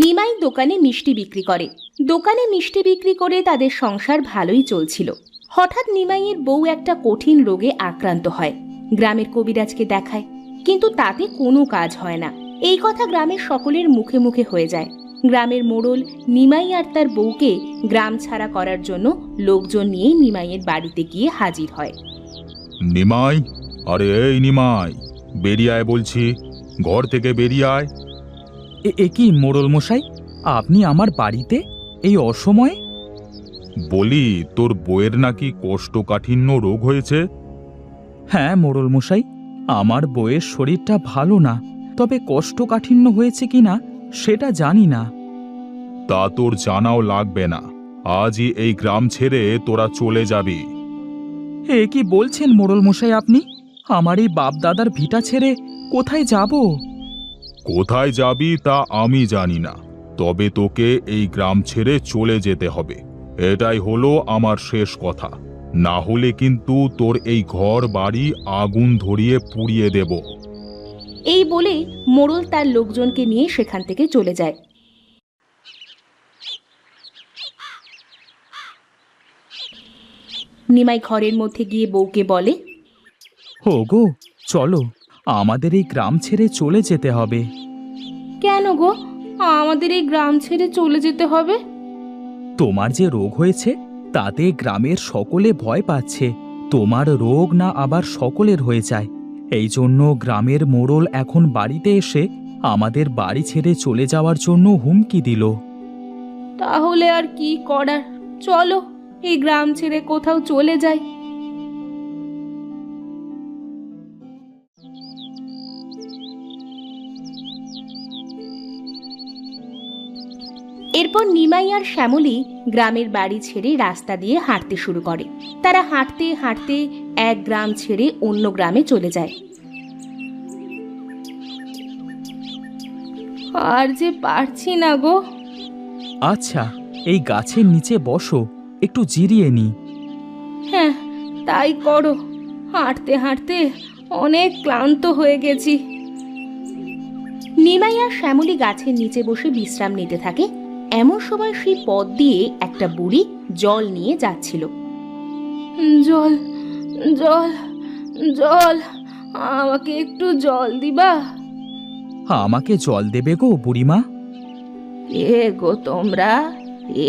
নিমাই দোকানে মিষ্টি বিক্রি করে। দোকানে মিষ্টি বিক্রি করে তাদের সংসার ভালোই চলছিল। হঠাৎ নিমাইয়ের বউ একটা কঠিন রোগে আক্রান্ত হয়। গ্রামের কবিরাজকে দেখায়, কিন্তু তাতে কোনো কাজ হয় না। এই কথা গ্রামের সকলের মুখে মুখে হয়ে যায়। গ্রামের মোড়ল নিমাই আর তার বউকে গ্রাম ছাড়া করার জন্য লোকজন নিয়ে নিমাইয়ের বাড়িতে গিয়ে হাজির হয়। নিমাই, আরে এই নিমাই, বেরিয়ে আয় বলছি, ঘর থেকে বেরিয়ে আয়। এ কি মোড়ল মশাই, আপনি আমার বাড়িতে এই অসময়ে? বলি, তোর বউয়ের নাকি কোষ্ঠকাঠিন্য রোগ হয়েছে? হ্যাঁ মোড়ল মশাই, আমার বউয়ের শরীরটা ভালো না, তবে কোষ্ঠকাঠিন্য হয়েছে কিনা সেটা জানি না। তা তোর জানাও লাগবে না, আজই এই গ্রাম ছেড়ে তোরা চলে যাবি। এ কি বলছেন মোড়ল মশাই আপনি? আমার এই বাপ দাদার ভিটা ছেড়ে কোথায় যাব? কোথায় যাবি তা আমি জানি না, তবে তোকে এই গ্রাম ছেড়ে চলে যেতে হবে। এটাই হলো আমার শেষ কথা, না হলে কিন্তু তোর এই ঘর বাড়ি আগুন ধরিয়ে পুড়িয়ে দেব। এই বলে মোড়ল তার লোকজনকে নিয়ে সেখান থেকে চলে যায়। নিমাই ঘরের মধ্যে গিয়ে বউকে বলে, হো গো, চলো, আমাদের এই গ্রাম ছেড়ে চলে যেতে হবে। কেন গো, আমাদের এই গ্রাম ছেড়ে চলে যেতে হবে? তোমার যে রোগ হয়েছে তাতে গ্রামের সকলে ভয় পাচ্ছে, তোমার রোগ না আবার সকলের হয়ে যায়। এই জন্য গ্রামের মোড়ল এখন বাড়িতে এসে আমাদের বাড়ি ছেড়ে চলে যাওয়ার জন্য হুমকি দিল। তাহলে আর কি করার, চলো এই গ্রাম ছেড়ে কোথাও চলে যাই। এরপর নিমাই আর শ্যামলী গ্রামের বাড়ি ছেড়ে রাস্তা দিয়ে হাঁটতে শুরু করে। তারা হাঁটতে হাঁটতে এক গ্রাম ছেড়ে অন্য গ্রামে চলে যায়। আর যে পারছি না গো। আচ্ছা, এই গাছের নিচে বসো, একটু জিরিয়ে নি। হ্যাঁ, তাই করো। হাঁটতে হাঁটতে অনেক ক্লান্ত হয়ে গেছি। নিমাই আর শ্যামলী গাছের নিচে বসে বিশ্রাম নিতে থাকে। এমন সময় সেই পথ দিয়ে একটা বুড়ি জল নিয়ে যাচ্ছিল। জল জল জল, আমাকে একটু জল দিবা? আমাকে জল দেবে গো বুড়িমা? এ গো তোমরা,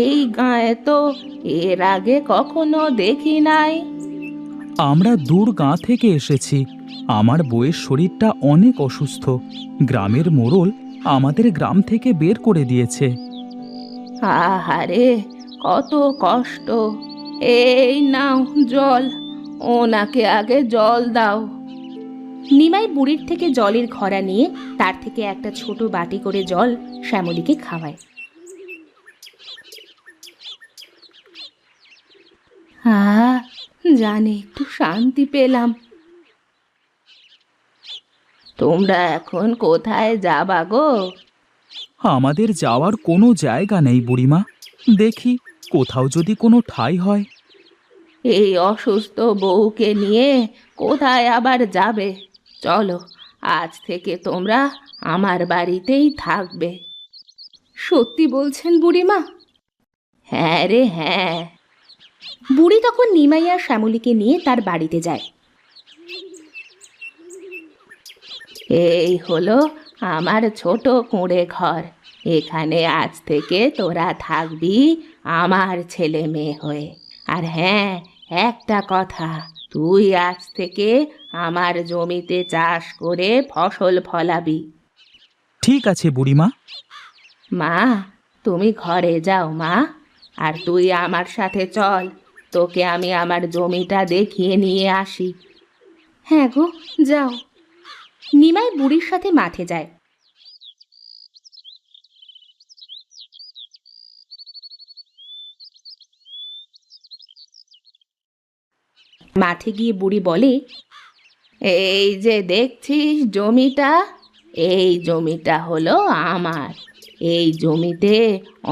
এই গায়ে তো এর আগে কখনো দেখি নাই। আমরা দূর গাঁ থেকে এসেছি, আমার বউয়ের শরীরটা অনেক অসুস্থ। গ্রামের মোড়ল আমাদের গ্রাম থেকে বের করে দিয়েছে। আহারে, কত কষ্ট। এই নাও জল, ওনাকে আগে জল দাও। নিমাই বুড়ির থেকে জলের ঘড়া নিয়ে তার থেকে একটা ছোট বাটি করে জল শ্যামলীকে খাওয়ায়। জানে একটু শান্তি পেলাম। তোমরা এখন কোথায় যাবা গো? আমাদের যাওয়ার কোনো জায়গা নেই বুড়িমা, দেখি কোথাও যদি কোনো ঠাঁই হয়। এই অসুস্থ বউকে নিয়ে কোথায় আবার যাবে? চলো, আজ থেকে তোমরা আমার বাড়িতেই থাকবে। সত্যি বলছেন বুড়িমা? হ্যাঁ রে হ্যাঁ। বুড়ি তখন নিমাই আর শ্যামলীকে নিয়ে তার বাড়িতে যায়। এই হলো আমার ছোট কুঁড়ে ঘর, এখানে আজ থেকে তোরা থাকবি আমার ছেলে মেয়ে হয়ে। আর হ্যাঁ, একটা কথা, তুই আজ থেকে আমার জমিতে চাষ করে ফসল ফলাবি। ঠিক আছে বুড়িমা। মা, তুমি ঘরে যাও মা, আর তুই আমার সাথে চল, তোকে আমি আমার জমিটা দেখিয়ে নিয়ে আসি। হ্যাঁ গো, যাও। নিমাই বুড়ির সাথে মাঠে যায়। মাঠে গিয়ে বুড়ি বলে, এই যে দেখছিস জমিটা, এই জমিটা হলো আমার। এই জমিতে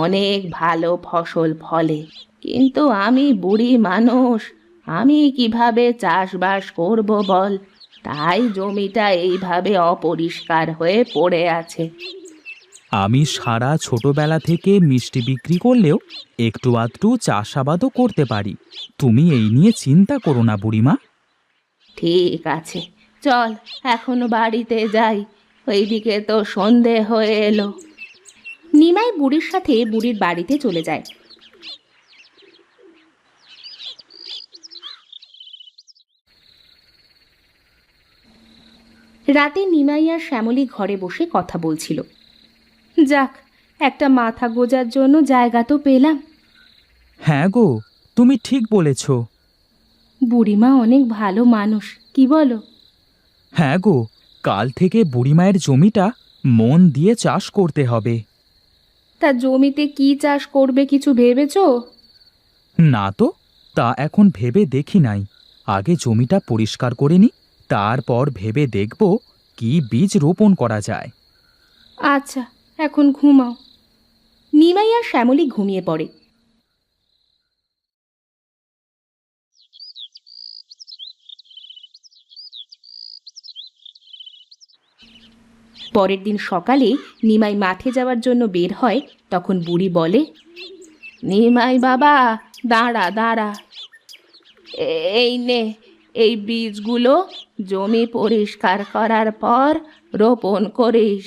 অনেক ভালো ফসল ফলে, কিন্তু আমি বুড়ি মানুষ, আমি কিভাবে চাষবাস করব বল? তাই জমিটা এইভাবে অপরিষ্কার হয়ে পড়ে আছে। আমি সারা ছোটবেলা থেকে মিষ্টি বিক্রি করলেও একটু আধটু চাষাবাদও করতে পারি। তুমি এই নিয়ে চিন্তা করো না বুড়িমা। ঠিক আছে, চল এখন বাড়িতে যাই, ওইদিকে তো সন্ধে হয়ে এলো। নিমাই বুড়ির সাথে বুড়ির বাড়িতে চলে যায়। রাতে নিমাই আর শ্যামলী ঘরে বসে কথা বলছিল। যাক, একটা মাথা গোজার জন্য জায়গা তো পেলাম। হ্যাঁ গো, তুমি ঠিক বলেছ। বুড়িমা অনেক ভালো মানুষ, কি বলো? হ্যাঁ গো, কাল থেকে বুড়িমায়ের জমিটা মন দিয়ে চাষ করতে হবে। তা জমিতে কি চাষ করবে কিছু ভেবেছো? না তো, তা এখন ভেবে দেখি নাই। আগে জমিটা পরিষ্কার করে নি, তারপর ভেবে দেখব কি বীজ রোপণ করা যায়। আচ্ছা, এখন ঘুমাও। নিমাই আর শ্যামলী ঘুমিয়ে পড়ে। পরের দিন সকালে নিমাই মাঠে যাওয়ার জন্য বের হয়। তখন বুড়ি বলে, নিমাই বাবা, দাঁড়া দাঁড়া, এই নে, এই বীজগুলো জমি পরিষ্কার করার পর রোপণ করিস,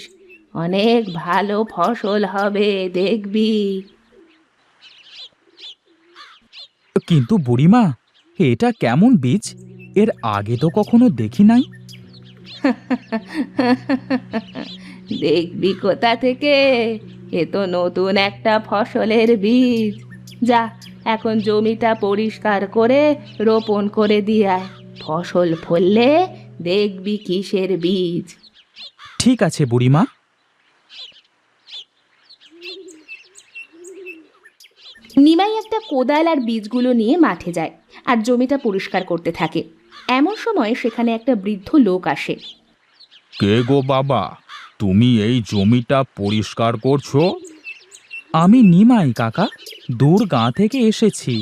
অনেক ভালো ফসল হবে দেখবি। কিন্তু বুড়িমা, এটা কেমন বীজ? এর আগে তো কখনো দেখি নাই। দেখবি কোথা থেকে, এ তো নতুন একটা ফসলের বীজ। যা, এখন জমিটা পরিষ্কার করে রোপণ করে দিয়ে আয়, ফসল ফললে দেখবি কিসের বীজ। ঠিক আছে বুড়িমা। নিমাই একটা কোদাল আর বীজগুলো নিয়ে মাঠে যায় আর জমিটা পরিষ্কার করতে থাকে। এমন সময় সেখানে একটা বৃদ্ধ লোক আসে। কে গো বাবা, তুমি এই জমিটা পরিষ্কার করছো? আমি নিমাই কাকা, দূর গাঁ থেকে এসেছি।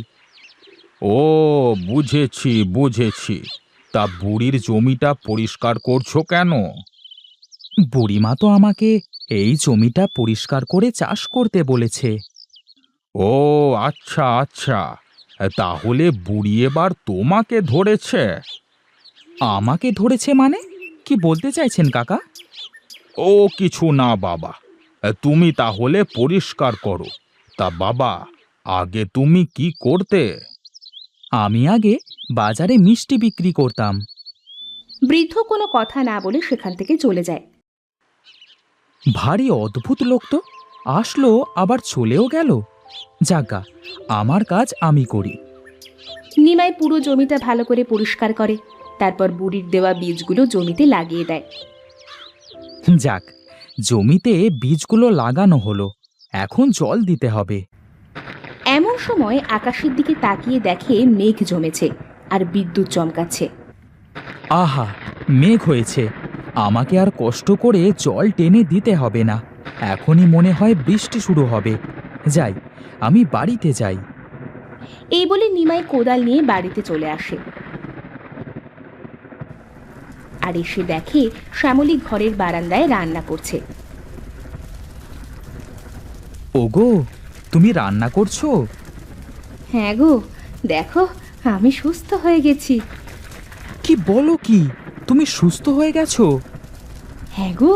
ও, বুঝেছি বুঝেছি। তা বুড়ির জমিটা পরিষ্কার করছো কেন? বুড়িমা তো আমাকে এই জমিটা পরিষ্কার করে চাষ করতে বলেছে। ও আচ্ছা আচ্ছা, তাহলে বুড়ি এবার তোমাকে ধরেছে? আমাকে ধরেছে মানে? কি বলতে চাইছেন কাকা? ও কিছু না বাবা, তুমি তাহলে পরিষ্কার করো। তা বাবা, আগে তুমি কি করতে? আমি আগে বাজারে মিষ্টি বিক্রি করতাম। বৃদ্ধ কোনো কথা না বলে সেখান থেকে চলে যায়। ভারী অদ্ভুত লোক তো, আসলো আবার চলেও গেল। যাগা, আমার কাজ আমি করি। নিমাই পুরো জমিটা ভালো করে পরিষ্কার করে, তারপর বুড়ির দেওয়া বীজগুলো জমিতে লাগিয়ে দেয়। যাক, জমিতে বীজগুলো লাগানো হলো, এখন জল দিতে হবে। এমন সময় আকাশের দিকে তাকিয়ে দেখে মেঘ জমেছে আর বিদ্যুৎ চমকাচ্ছে। আহা, মেঘ হয়েছে, আমাকে আর কষ্ট করে জল টেনে দিতে হবে না। এখনই মনে হয় বৃষ্টি শুরু হবে। যাই, আমি বাড়িতে যাই। এই বলে নিমাই কোদাল নিয়ে বাড়িতে চলে আসে আর এসে দেখে শ্যামলী ঘরের বারান্দায় রান্না করছে। ওগো, তুমি রান্না করছো? হ্যাঁ গো, দেখো আমি সুস্থ হয়ে গেছি। কি বলো কি, তুমি সুস্থ হয়ে গেছো? হ্যাঁ গো,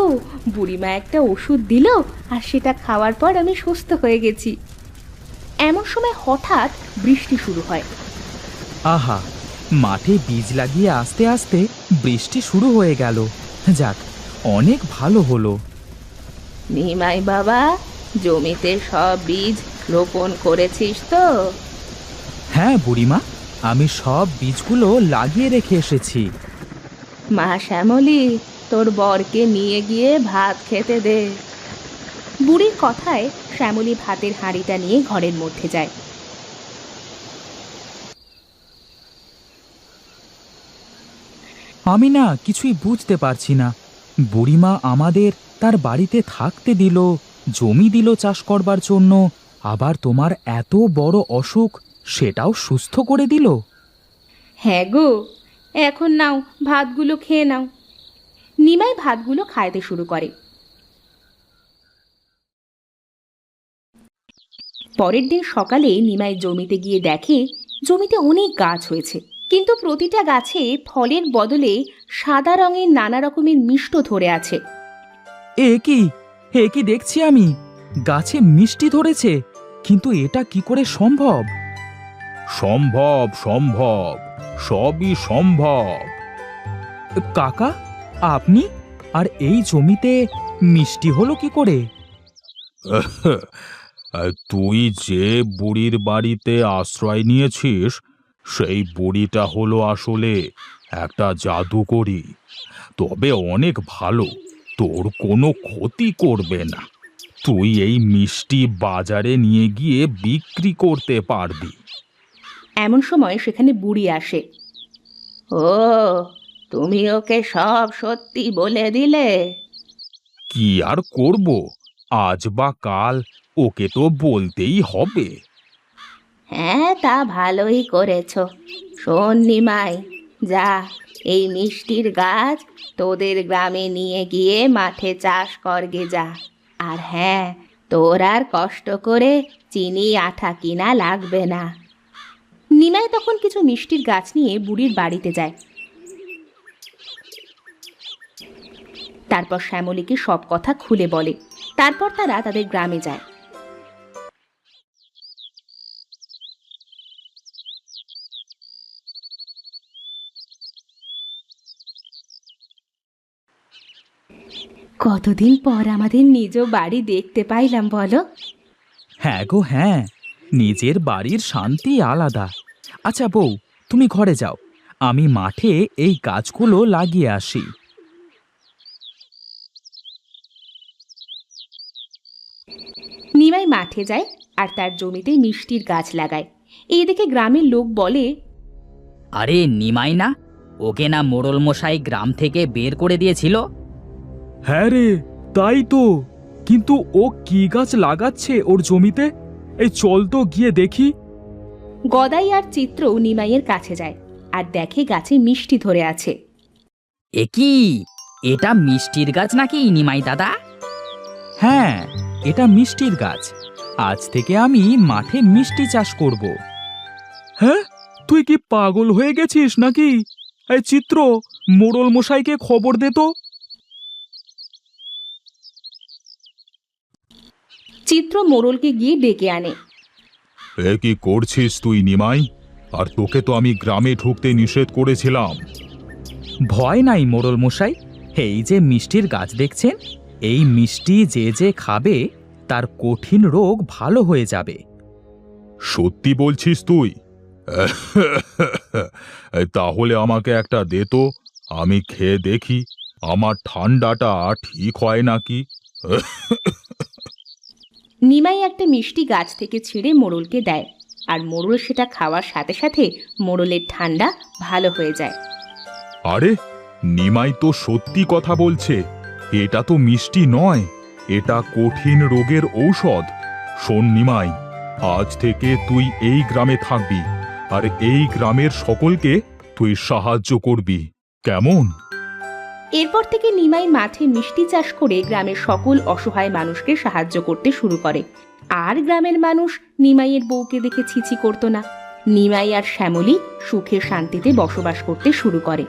বুড়িমা একটা ওষুধ দিল আর সেটা খাওয়ার পর আমি সুস্থ হয়ে গেছি। এমন সময় হঠাৎ বৃষ্টি শুরু হয়। আহা, মাঠে বীজ লাগিয়ে আস্তে আস্তে বৃষ্টি শুরু হয়ে গেল। যাক, অনেক ভালো হলো। নিমাই বাবা, জমিতে সব বীজ রোপণ করেছিস তো? হ্যাঁ বুড়িমা, আমি সব বীজগুলো লাগিয়ে রেখে এসেছি। মা শ্যামলী, তোর বরকে নিয়ে গিয়ে ভাত খেতে দে। বুড়ির কথায় শ্যামলী ভাতের হাঁড়িটা নিয়ে ঘরের মধ্যে যায়। আমি না কিছুই বুঝতে পারছি না। বুড়িমা আমাদের তার বাড়িতে থাকতে দিল, জমি দিল চাষ করবার জন্য, আবার তোমার এত বড় অসুখ সেটাও সুস্থ করে দিল। হ্যাঁ গো, এখন নাও, ভাতগুলো খেয়ে নাও। নিমাই ভাতগুলো খাইতে শুরু করে। পরের দিন সকালে নিমাই জমিতে গিয়ে দেখে জমিতে অনেক গাছ হয়েছে, কিন্তু প্রতিটা গাছে ফলের বদলে সাদা রঙের নানা রকমের মিষ্ট ধরে আছে। এ কি দেখছি আমি, গাছে মিষ্টি ধরেছে, কিন্তু এটা কি করে সম্ভব? সম্ভব সম্ভব, সবই সম্ভব। কাকা, আপনি আর এই জমিতে মিষ্টি হলো কি করে? তুই যে বুড়ির বাড়িতে আশ্রয় নিয়েছিস, সেই বুড়িটা হলো আসলে একটা জাদুকরী। তবে অনেক ভালো, তোর কোনো ক্ষতি করবে না। তুই এই মিষ্টি বাজারে নিয়ে গিয়ে বিক্রি করতে পারবি। এমন সময় সেখানে বুড়ি আসে। ও, তুমি ওকে সব সত্যি বলে দিলে? কি আর করব, আজ বা কাল ওকে তো বলতেই হবে। হ্যাঁ, তা ভালোই করেছ। শোন নিমাই, যা, এই মিষ্টির গাছ তোদের গ্রামে নিয়ে গিয়ে মাঠে চাষ করগে যা। আর হ্যাঁ, তোর আর কষ্ট করে চিনি আঠা কিনা লাগবে না। নিমাই তখন কিছু মিষ্টির গাছ নিয়ে বুড়ির বাড়িতে যায়। তারপর শ্যামলীকে সব কথা খুলে বলে। তারপর তারা তাদের গ্রামে যায়। কতদিন পর আমাদের নিজ বাড়ি দেখতে পাইলাম বলো? হ্যাঁ গো হ্যাঁ, নিজের বাড়ির শান্তি আলাদা। আচ্ছা বউ, তুমি ঘরে যাও, আমি মাঠে এই গাছগুলো লাগিয়ে আসি। নিমাই মাঠে যায় আর তার জমিতে মিষ্টির গাছ লাগায়। এই দেখে গ্রামের লোক বলে, আরে নিমাই না, ওকে না মোড়ল মশাই গ্রাম থেকে বের করে দিয়েছিল? হ্যাঁ রে, তাই তো। কিন্তু ও কি গাছ লাগাচ্ছে ওর জমিতে? এই চল তো গিয়ে দেখি। গদাই আর চিত্র নিমাইয়ের কাছে যায় আর দেখে গাছে মিষ্টি ধরে আছে। এ কি, এটা মিষ্টির গাছ নাকি নিমাই দাদা? হ্যাঁ, এটা মিষ্টির গাছ। আজ থেকে আমি মাঠে মিষ্টি চাষ করব। হ্যাঁ, তুই কি পাগল হয়ে গেছিস নাকি? এই চিত্র, মোড়ল মশাইকে খবর দে তো। চিত্র মোড়লকে গিয়ে ডেকে আনে। এ কি করছিস তুই নিমাই? আর তোকে তো আমি গ্রামে ঢুকতে নিষেধ করেছিলাম। ভয় নাই মোড়ল মশাই, এই যে মিষ্টির গাছ দেখছেন, এই মিষ্টি যে যে খাবে তার কঠিন রোগ ভালো হয়ে যাবে। সত্যি বলছিস তুই? তাহলে আমাকে একটা দে তো, আমি খেয়ে দেখি আমার ঠান্ডাটা ঠিক হয় নাকি। নিমাই একটা মিষ্টি গাছ থেকে ছিঁড়ে মোড়লকে দেয় আর মোড়ল সেটা খাওয়ার সাথে সাথে মোড়লের ঠান্ডা ভালো হয়ে যায়। আরে, নিমাই তো সত্যি কথা বলছে। এটা তো মিষ্টি নয়, এটা কঠিন রোগের ঔষধ। শোন নিমাই, আজ থেকে তুই এই গ্রামে থাকবি আর এই গ্রামের সকলকে তুই সাহায্য করবি, কেমন? এরপর থেকে নিমাই মাঠে মিষ্টি চাষ করে গ্রামের সকল অসহায় মানুষকে সাহায্য করতে শুরু করে। আর গ্রামের মানুষ নিমাইয়ের বউকে দেখে ছিছি করতো না। নিমাই আর শ্যামলী সুখে শান্তিতে বসবাস করতে শুরু করে।